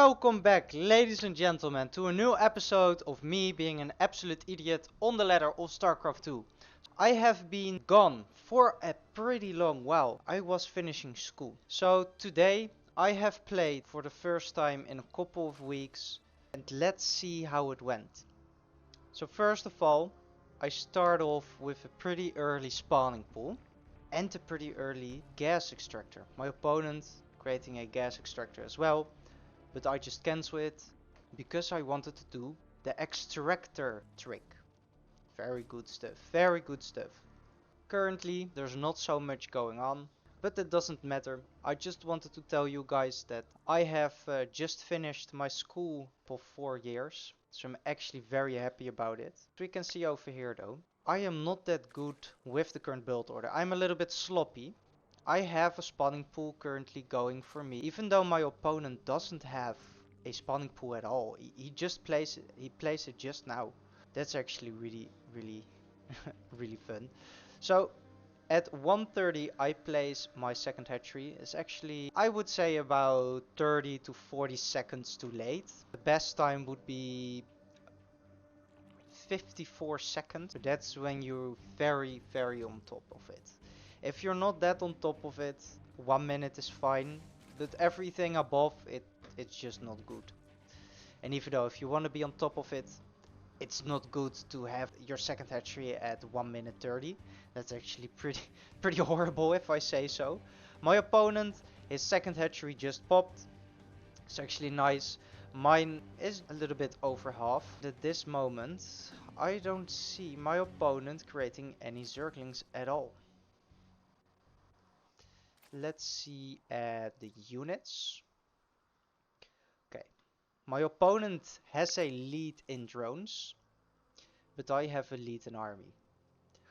Welcome back, ladies and gentlemen, to a new episode of me being an absolute idiot on the ladder of StarCraft 2. I have been gone for a pretty long while. I was finishing school. So today I have played for the first time in a couple of weeks, and let's see how it went. So first of all, I start off with a pretty early spawning pool and a pretty early gas extractor. My opponent creating a gas extractor as well. But I just cancel it because I wanted to do the extractor trick. Very good stuff, very good stuff. Currently there's not so much going on, but that doesn't matter. I just wanted to tell you guys that I have just finished my school for 4 years. So I'm actually very happy about it. As we can see over here though, I am not that good with the current build order. I'm a little bit sloppy. I have a spawning pool currently going for me, even though my opponent doesn't have a spawning pool at all. He just plays it. He plays it just now. That's actually really really fun. So at 1:30 I place my second hatchery. It's actually, I would say, about 30 to 40 seconds too late. The best time would be 54 seconds. So that's when you're very on top of it. If you're not that on top of it, 1 minute is fine, but everything above it, it's just not good. And even though if you want to be on top of it, it's not good to have your second hatchery at 1 minute 30. That's actually pretty horrible if I say so. My opponent, his second hatchery just popped. It's actually nice. Mine is a little bit over half. At this moment, I don't see my opponent creating any zerglings at all. Let's see at the units. Okay, my opponent has a lead in drones, but I have a lead in army.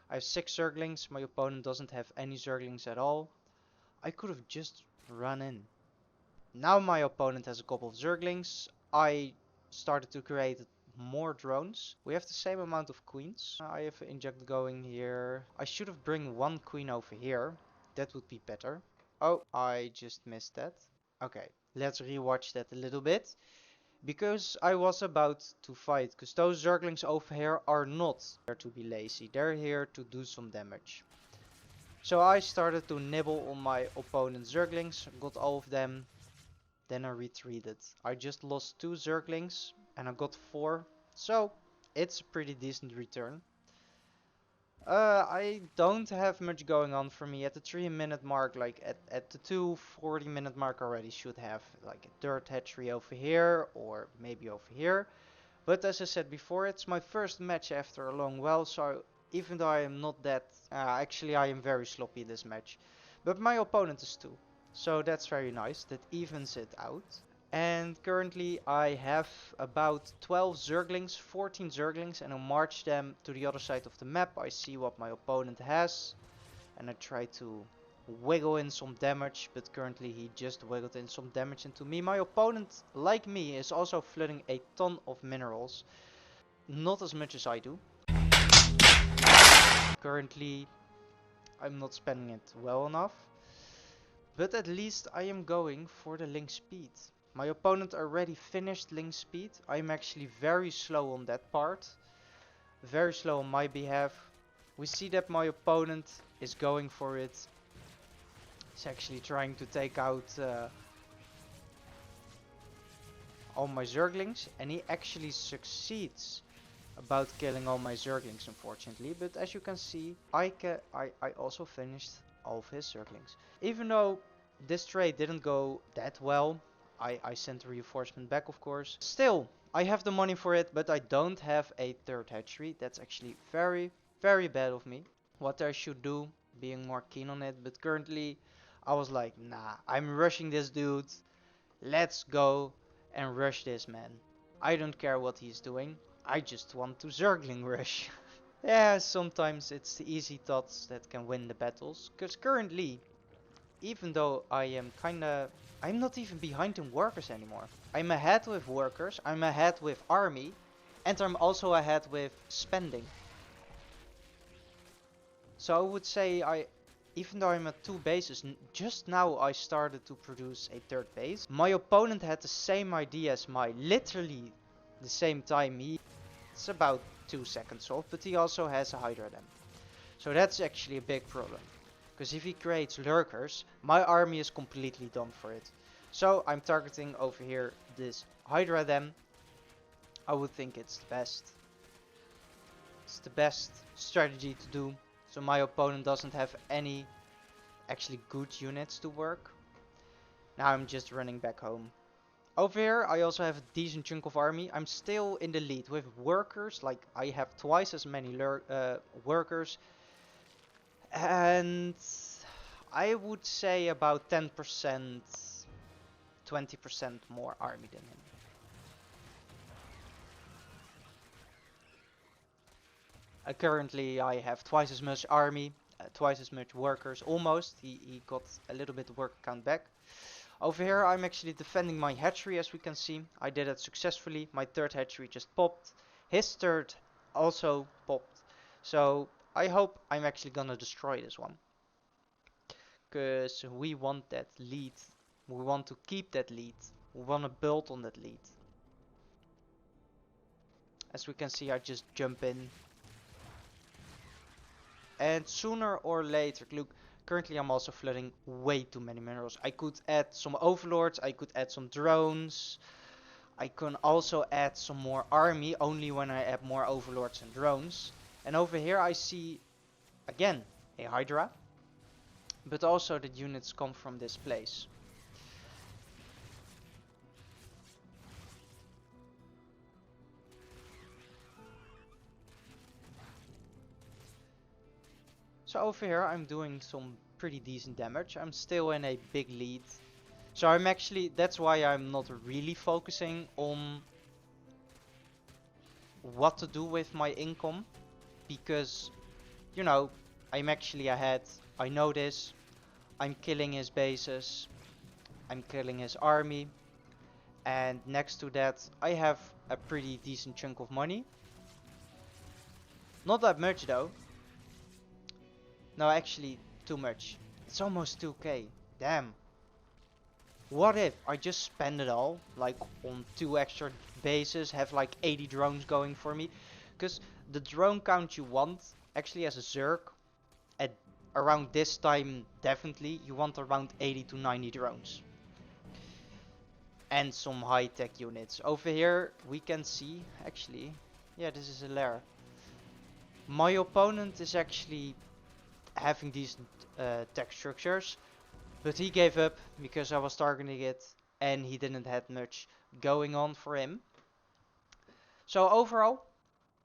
I have 6 zerglings, my opponent doesn't have any zerglings at all. I could have just run in. Now my opponent has a couple of zerglings. I started to create more drones. We have the same amount of queens. I have an inject going here. I should have bring 1 queen over here. That would be better. Oh, I just missed that. Okay, let's rewatch that a little bit. Because I was about to fight. Because those zerglings over here are not there to be lazy. They're here to do some damage. So I started to nibble on my opponent's zerglings. Got all of them. Then I retreated. I just lost 2 zerglings. And I got 4. So it's a pretty decent return. I don't have much going on for me at the 3-minute mark. Like at the 2:40-minute mark already should have like a third hatchery over here or maybe over here. But as I said before, it's my first match after a long while, so even though I am not that, actually I am very sloppy this match. But my opponent is 2, so that's very nice. That evens it out. And currently I have about 12 zerglings, 14 zerglings, and I march them to the other side of the map. I see what my opponent has and I try to wiggle in some damage, but currently he just wiggled in some damage into me. My opponent, like me, is also flooding a ton of minerals. Not as much as I do. Currently I'm not spending it well enough, but at least I am going for the link speed. My opponent already finished link speed. I'm actually very slow on that part. Very slow on my behalf. We see that my opponent is going for it. He's actually trying to take out all my zerglings. And he actually succeeds about killing all my zerglings, unfortunately. But as you can see, I also finished all of his zerglings. Even though this trade didn't go that well, I sent a reinforcement back, of course. Still, I have the money for it, but I don't have a third hatchery. That's actually very bad of me. What I should do, being more keen on it. But currently, I was like, nah, I'm rushing this dude. Let's go and rush this man. I don't care what he's doing. I just want to zergling rush. Yeah, sometimes it's the easy thoughts that can win the battles. Because currently, even though I'm not even behind in workers anymore. I'm ahead with workers, I'm ahead with army, and I'm also ahead with spending. So I would say even though I'm at 2 bases, just now I started to produce a 3rd base. My opponent had the same idea as literally the same time. It's about 2 seconds off, but he also has a Hydra Dam. So that's actually a big problem. Because if he creates lurkers, my army is completely done for it. So I'm targeting over here this Hydra Dam. I would think it's the best. It's the best strategy to do. So my opponent doesn't have any actually good units to work. Now I'm just running back home. Over here I also have a decent chunk of army. I'm still in the lead with workers. Like I have twice as many workers. And I would say about 10%, 20% more army than him. Currently I have twice as much army, twice as much workers, almost. He got a little bit of work count back. Over here I'm actually defending my hatchery, as we can see. I did it successfully. My 3rd hatchery just popped. His 3rd also popped. So I hope I'm actually gonna destroy this one. Because we want that lead. We want to keep that lead. We want to build on that lead. As we can see, I just jump in. And sooner or later, look, currently I'm also flooding way too many minerals. I could add some overlords, I could add some drones. I can also add some more army only when I add more overlords and drones. And over here I see, again, a Hydra. But also the units come from this place. So over here I'm doing some pretty decent damage. I'm still in a big lead. So I'm actually, that's why I'm not really focusing on what to do with my income. Because, you know, I'm actually ahead. I know this. I'm killing his bases. I'm killing his army. And next to that, I have a pretty decent chunk of money. Not that much though. No, actually, too much. It's almost 2k. Damn. What if I just spend it all, like on 2 extra bases, have like 80 drones going for me? Because the drone count you want, actually as a ZERG, at around this time, definitely, you want around 80 to 90 drones. And some high-tech units. Over here, we can see, actually, yeah, this is a lair. My opponent is actually having decent tech structures, but he gave up because I was targeting it and he didn't have much going on for him. So overall,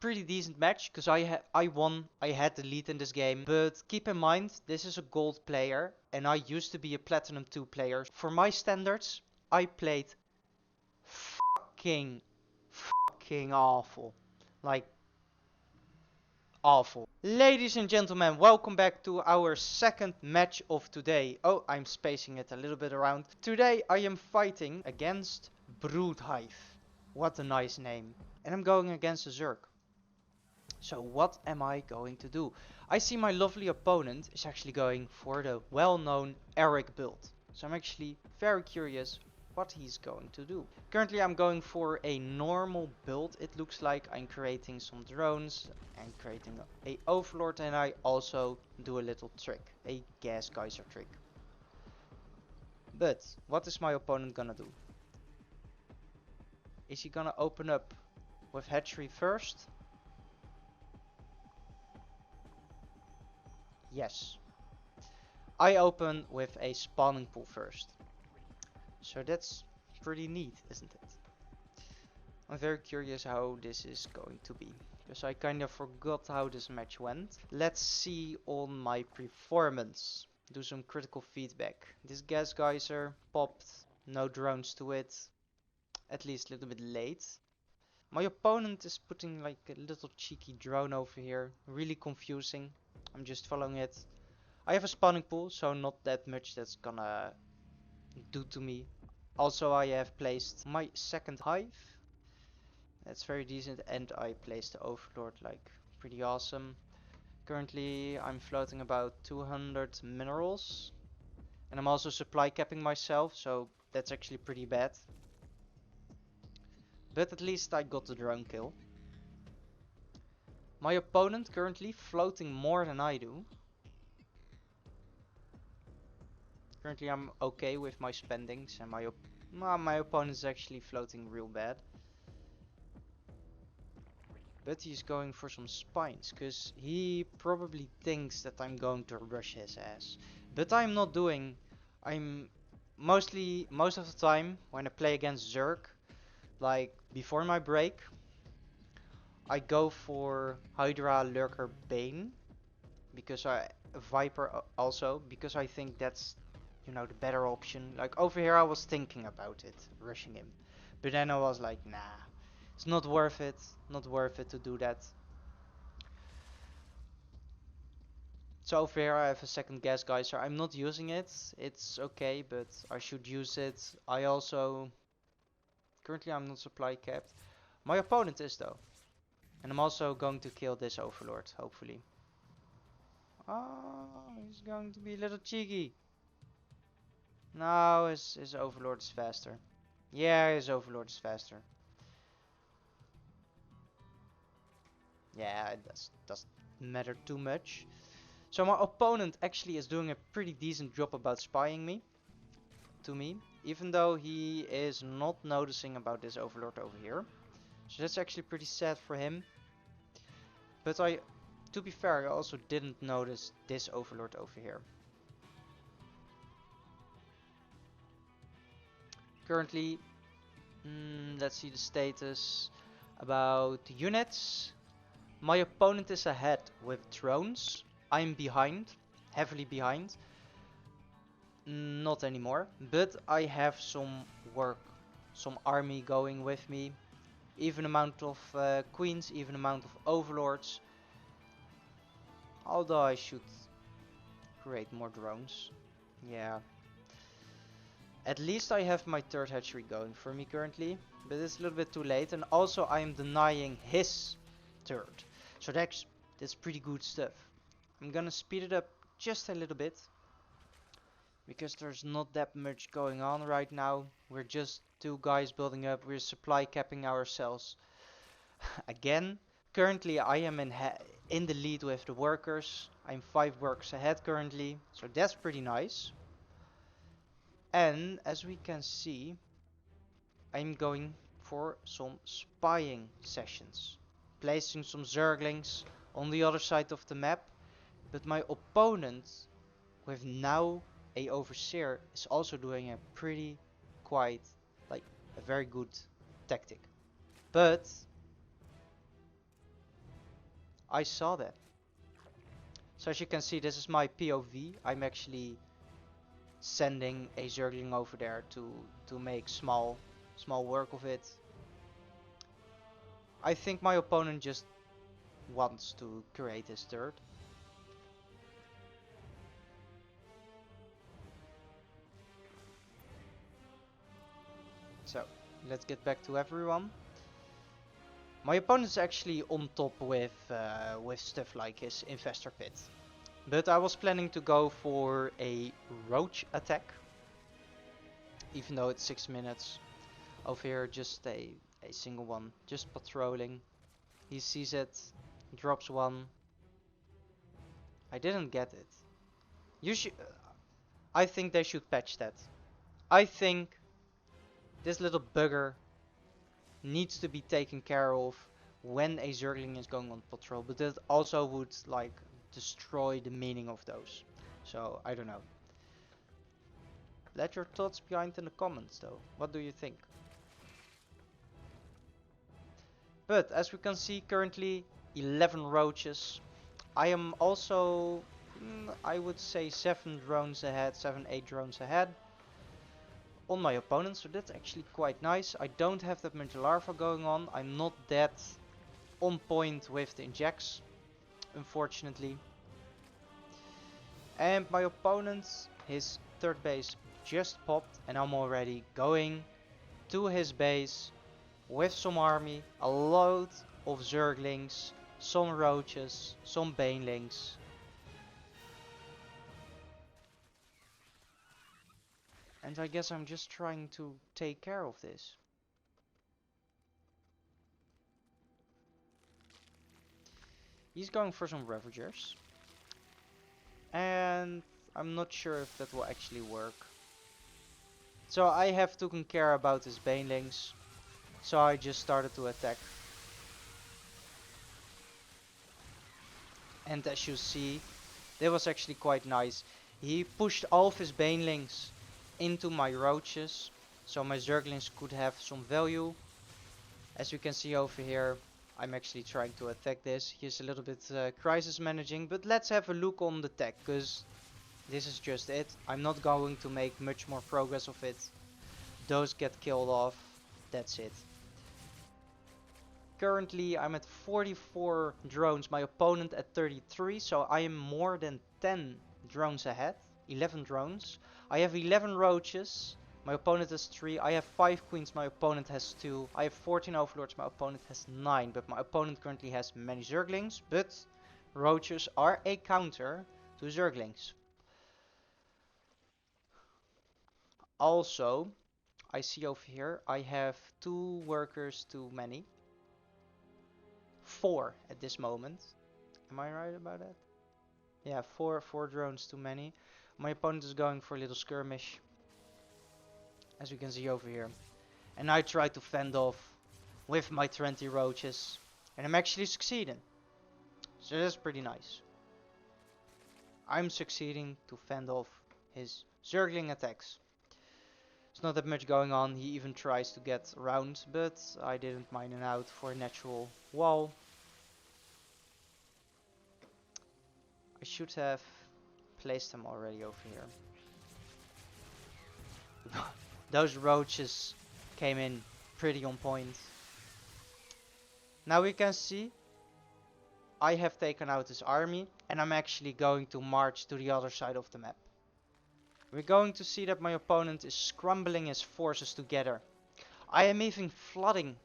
pretty decent match because I won. I had the lead in this game. But keep in mind, this is a gold player and I used to be a platinum 2 player. For my standards, I played fucking awful. Like, awful. Ladies and gentlemen, welcome back to our 2nd match of today. Oh, I'm spacing it a little bit around. Today I am fighting against Broodhive. What a nice name. And I'm going against a ZERG. So what am I going to do? I see my lovely opponent is actually going for the well-known Eric build. So I'm actually very curious what he's going to do. Currently I'm going for a normal build. It looks like I'm creating some drones and creating a overlord, and I also do a little trick, a gas geyser trick. But what is my opponent gonna do? Is he gonna open up with hatchery first? Yes. I open with a spawning pool first. So that's pretty neat, isn't it? I'm very curious how this is going to be, because I kind of forgot how this match went. Let's see on my performance. Do some critical feedback. This gas geyser popped, no drones to it, at least a little bit late. My opponent is putting like a little cheeky drone over here, really confusing. I'm just following it. I have a spawning pool, so not that much that's gonna do to me. Also, I have placed my 2nd hive. That's very decent, and I placed the overlord, like, pretty awesome. Currently I'm floating about 200 minerals. And I'm also supply capping myself, so that's actually pretty bad. But at least I got the drone kill. My opponent currently floating more than I do. Currently I'm okay with my spendings and my opponent is actually floating real bad. But he's going for some spines, because he probably thinks that I'm going to rush his ass. But I'm not doing. I'm most of the time when I play against ZERG, like before my break, I go for Hydra, Lurker, Bane, because Viper also, because I think that's, you know, the better option. Like over here I was thinking about it, rushing him. But then I was like, nah, it's not worth it, not worth it to do that. So over here I have a second gas geyser. I'm not using it. It's okay, but I should use it. I also... Currently I'm not supply capped. My opponent is though. And I'm also going to kill this overlord, hopefully. Oh, he's going to be a little cheeky. No, his overlord is faster. Yeah, his overlord is faster. Yeah, it doesn't matter too much. So my opponent actually is doing a pretty decent job about spying me. To me, even though he is not noticing about this overlord over here. So that's actually pretty sad for him. But to be fair, I also didn't notice this overlord over here. Currently, let's see the status about units. My opponent is ahead with drones. I'm behind, heavily behind. Not anymore, but I have some work, some army going with me. Even amount of queens, even amount of overlords. Although I should create more drones. Yeah. At least I have my third hatchery going for me currently. But it's a little bit too late. And also I am denying his third. So that's pretty good stuff. I'm gonna speed it up just a little bit. Because there's not that much going on right now. We're just two guys building up. We're supply capping ourselves. Again, currently I am in the lead with the workers. I'm 5 workers ahead currently, so that's pretty nice. And as we can see, I'm going for some spying sessions, placing some zerglings on the other side of the map. But my opponent, with now a overseer, is also doing a pretty quite, like, a very good tactic. But I saw that. So as you can see, this is my POV. I'm actually sending a Zergling over there to make small work of it. I think my opponent just wants to create his third. So let's get back to everyone. My opponent's actually on top with stuff like his Infestor Pit. But I was planning to go for a roach attack. Even though it's 6 minutes. Over here just a single one. Just patrolling. He sees it. Drops one. I didn't get it. You should... I think they should patch that. I think this little bugger needs to be taken care of when a Zergling is going on patrol, but that also would like destroy the meaning of those. So I don't know. Let your thoughts behind in the comments though. What do you think? But as we can see, currently 11 roaches. I am also, I would say 7 drones ahead, 8 drones ahead on my opponent, so that's actually quite nice. I don't have that much larva going on. I'm not that on point with the injects, unfortunately. And my opponent, his third base just popped, and I'm already going to his base with some army, a load of Zerglings, some roaches, some banelings. And I guess I'm just trying to take care of this. He's going for some Ravagers. And I'm not sure if that will actually work. So I have taken care about his banelings. So I just started to attack. And as you see, that was actually quite nice. He pushed all of his banelings into my roaches. So my zerglings could have some value. As you can see over here, I'm actually trying to attack this. He's a little bit crisis managing, but let's have a look on the tech, because this is just it. I'm not going to make much more progress of it. Those get killed off. That's it. Currently I'm at 44 drones, my opponent at 33, so I am more than 10 drones ahead. 11 drones. I have 11 roaches. My opponent has 3, I have 5 queens, my opponent has 2, I have 14 overlords, my opponent has 9, but my opponent currently has many zerglings, but roaches are a counter to zerglings. Also, I see over here, I have 2 workers too many. 4 at this moment. Am I right about that? Yeah, 4 drones too many. My opponent is going for a little skirmish, as you can see over here. And I try to fend off with my 20 roaches. And I'm actually succeeding. So that's pretty nice. I'm succeeding to fend off his zergling attacks. There's not that much going on. He even tries to get around, but I didn't mine him out for a natural wall. I should have placed them already over here. Those roaches came in pretty on point. Now we can see I have taken out his army and I'm actually going to march to the other side of the map. We're going to see that my opponent is scrambling his forces together. I am even flooding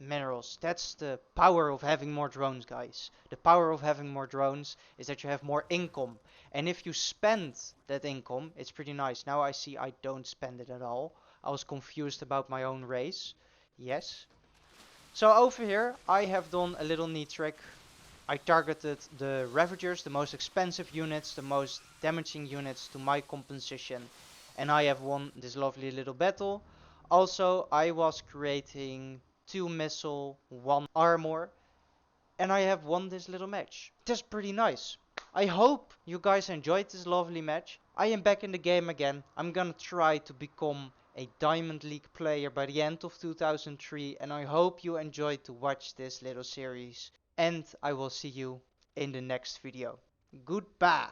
minerals. That's the power of having more drones, guys. The power of having more drones is that you have more income. And if you spend that income, it's pretty nice. Now I see I don't spend it at all. I was confused about my own race. Yes. So over here, I have done a little neat trick. I targeted the Ravagers, the most expensive units, the most damaging units to my composition. And I have won this lovely little battle. Also, I was creating 2 missile, 1 armor. And I have won this little match. That's pretty nice. I hope you guys enjoyed this lovely match. I am back in the game again. I'm gonna try to become a Diamond League player by the end of 2003. And I hope you enjoyed to watch this little series. And I will see you in the next video. Goodbye.